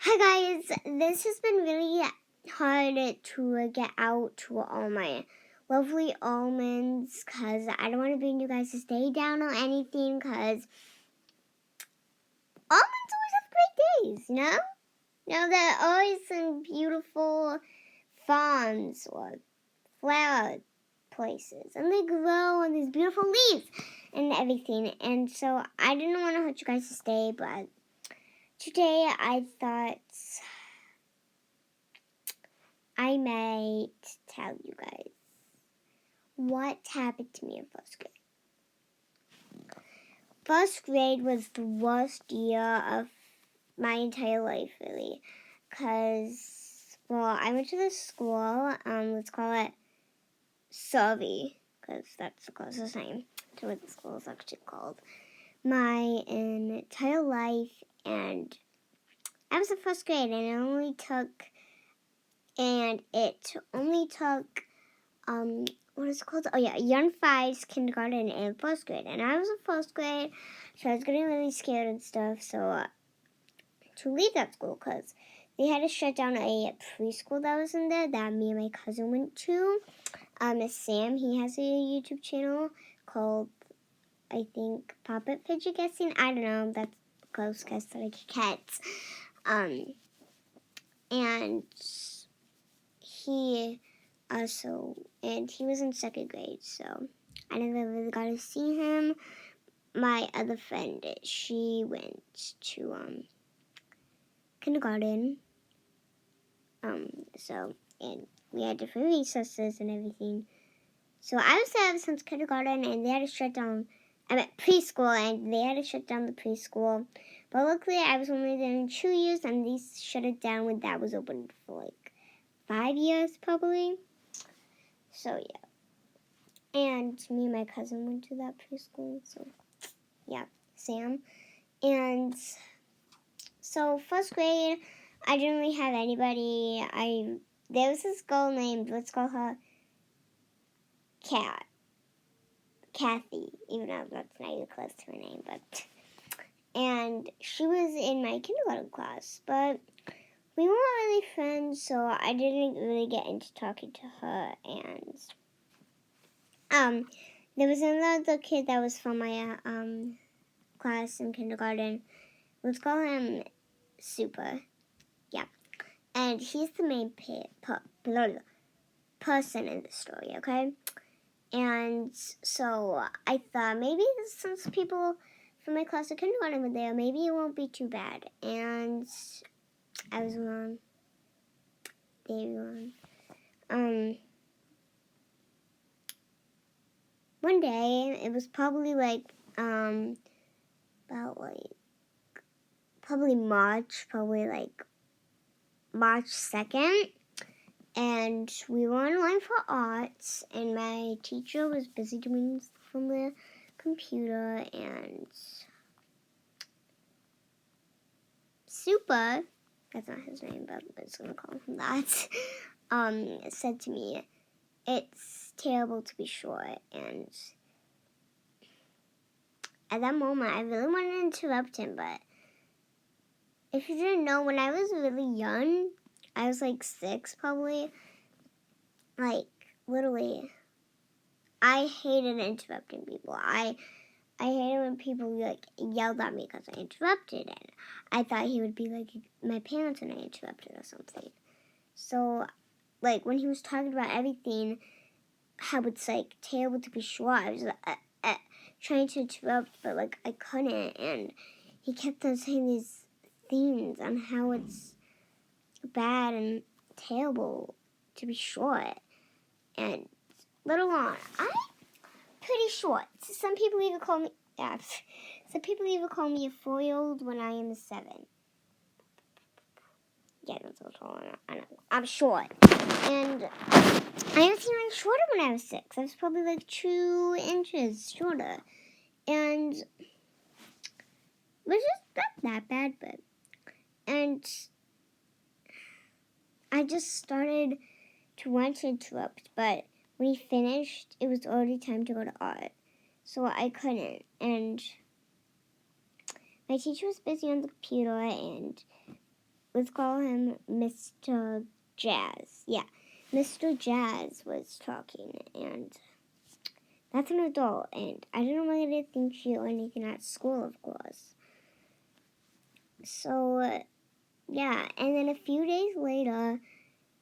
Hi guys, this has been really hard to get out to all my lovely almonds because I don't want to bring you guys to stay down or anything because almonds always have great days, you know? They're always in beautiful farms or flower places and they grow on these beautiful leaves and everything. And so I didn't want to hurt you guys to stay, but today I thought I might tell you guys what happened to me in first grade. First grade was the worst year of my entire life, really, because, I went to this school, let's call it Survey, because that's the closest name to what the school is actually called, my entire life, and I was in first grade, and it only took what is it called? Oh yeah, Young Fives, kindergarten, and first grade. And I was in first grade, so I was getting really scared and stuff. So to leave that school, because they had to shut down a preschool that was in there that me and my cousin went to. Sam, he has a YouTube channel called, I think, Puppet Fidget Guessing. I don't know. That's the close guess that I could get. And he he was in second grade, so I never really got to see him. My other friend, she went to kindergarten, and we had different recesses and everything. So I was there since kindergarten, and they had to shut down. I meant preschool, and they had to shut down the preschool. But luckily, I was only there in 2 years, and they shut it down when that was open for 5 years, probably. So yeah. And me and my cousin went to that preschool, so yeah, Sam. And so first grade, I didn't really have anybody. There was this girl named, let's call her Kathy, even though that's not even close to her name, and she was in my kindergarten class, but we weren't really friends, so I didn't really get into talking to her. And there was another kid that was from my class in kindergarten. Let's call him Super. Yeah. And he's the main person in the story, okay? And so I thought maybe since people from my class of kindergarten were there, maybe it won't be too bad. And I was wrong. They were wrong. One day, it was probably probably March 2nd, and we were online for arts, and my teacher was busy doing stuff from the computer, and Super, that's not his name, but I'm just gonna call him that, said to me, "It's terrible to be short," and at that moment, I really wanted to interrupt him, but if you didn't know, when I was really young, I was 6 probably, literally, I hated interrupting people. I hated when people yelled at me because I interrupted, and I thought he would be like my parents when I interrupted or something. So, when he was talking about everything, how it's terrible to be short, I was trying to interrupt, but I couldn't, and he kept on saying these things on how it's bad and terrible to be short. And little on, I'm pretty short. Some people even call me a 4-year-old when I am a 7. Yeah, that's so tall. I know. I'm short. And I was even shorter when I was 6. I was probably 2 inches shorter. And which is not that bad, and I just started to want to interrupt, but when he finished, it was already time to go to art, so I couldn't, and my teacher was busy on the computer, and let's call him Mr. Jazz. Yeah, Mr. Jazz was talking, and that's an adult, and I don't know why they think she or anything at school, of course. So, yeah, and then a few days later,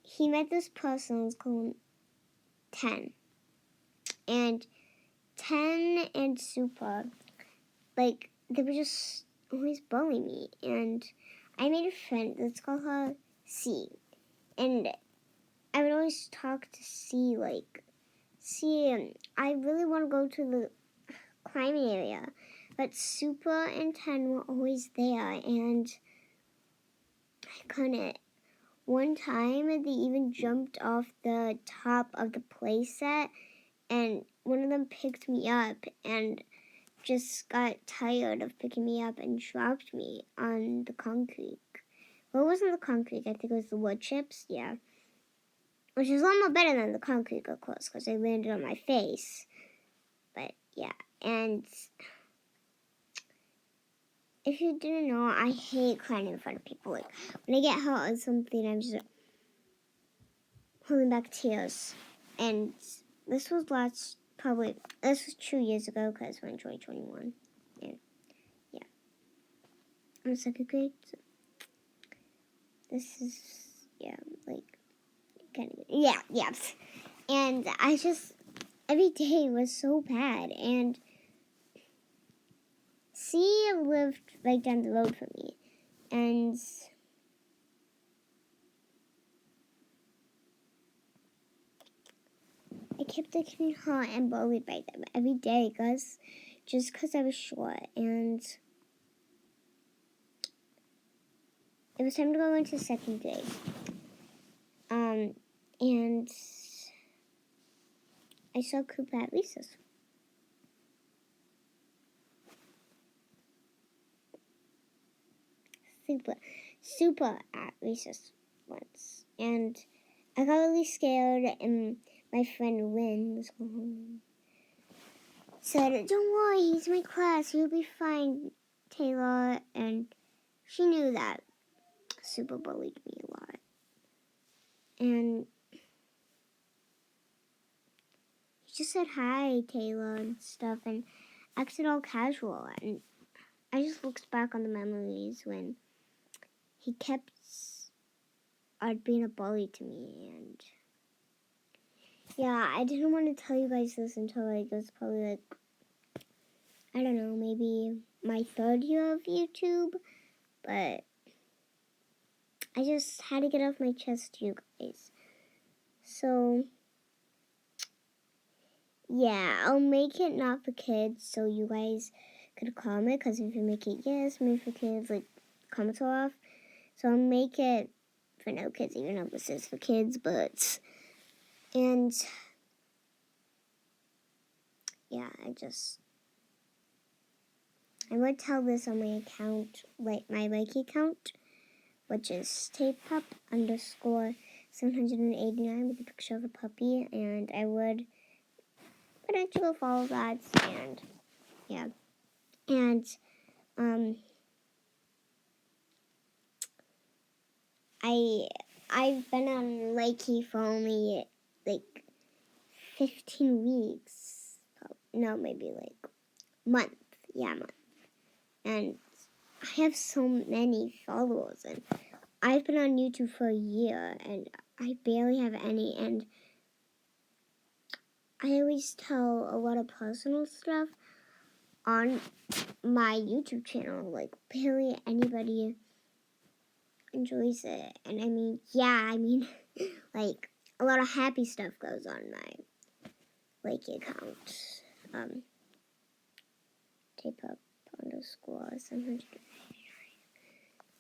he met this person, let's call him 10. And 10 and Super, like, they were just always bullying me. And I made a friend, let's call her C. And I would always talk to C, like, C, I really want to go to the climbing area. But Super and 10 were always there, and I couldn't. One time, they even jumped off the top of the playset, and one of them picked me up and just got tired of picking me up and dropped me on the concrete. Well, it wasn't the concrete. I think it was the wood chips. Yeah. Which is a lot more better than the concrete, of course, because I landed on my face. But, yeah. And if you didn't know, I hate crying in front of people. Like, when I get hurt on something, I'm just holding back tears. And this was this was 2 years ago, because we're in 2021. And, yeah. I'm in 2nd grade, so this is, yeah, like, kind of, yeah. And I just, every day was so bad. And she lived right down the road from me. And I kept getting hurt and bullied by them every day, just because I was short. And it was time to go into 2nd grade. And I saw Cooper at recess. Super at recess once. And I got really scared, and my friend Lynn said, "Don't worry, he's in my class. You'll be fine, Taylor." And she knew that Super bullied me a lot. And he just said hi, Taylor, and stuff, and acted all casual. And I just looked back on the memories when he kept being a bully to me. And yeah, I didn't want to tell you guys this until like it was probably like, I don't know, maybe my 3rd year of YouTube, but I just had to get off my chest to you guys. So yeah, I'll make it not for kids, so you guys could comment, because if you make it yes, made for kids, like, comments are off. So I'll make it for no kids, even though this is for kids, but, and yeah, I would tell this on my account, like my Reiki account, which is tapepup_789 with a picture of a puppy, and I would potentially go follow that, and yeah, and I've been on Reiki for only like 15 weeks, no, maybe like month, and I have so many followers, and I've been on YouTube for a year, and I barely have any, and I always tell a lot of personal stuff on my YouTube channel. Like, barely anybody enjoys it. And I mean, like, a lot of happy stuff goes on my Reiki account. Tapepup_789.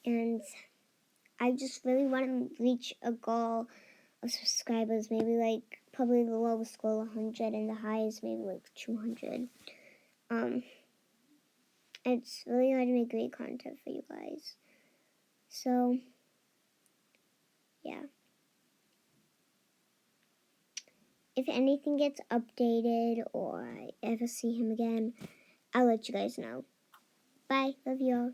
And I just really want to reach a goal of subscribers. Maybe like, probably the lowest goal 100 and the highest maybe like 200. It's really hard to make great content for you guys. So, yeah. If anything gets updated or I ever see him again, I'll let you guys know. Bye. Love you all.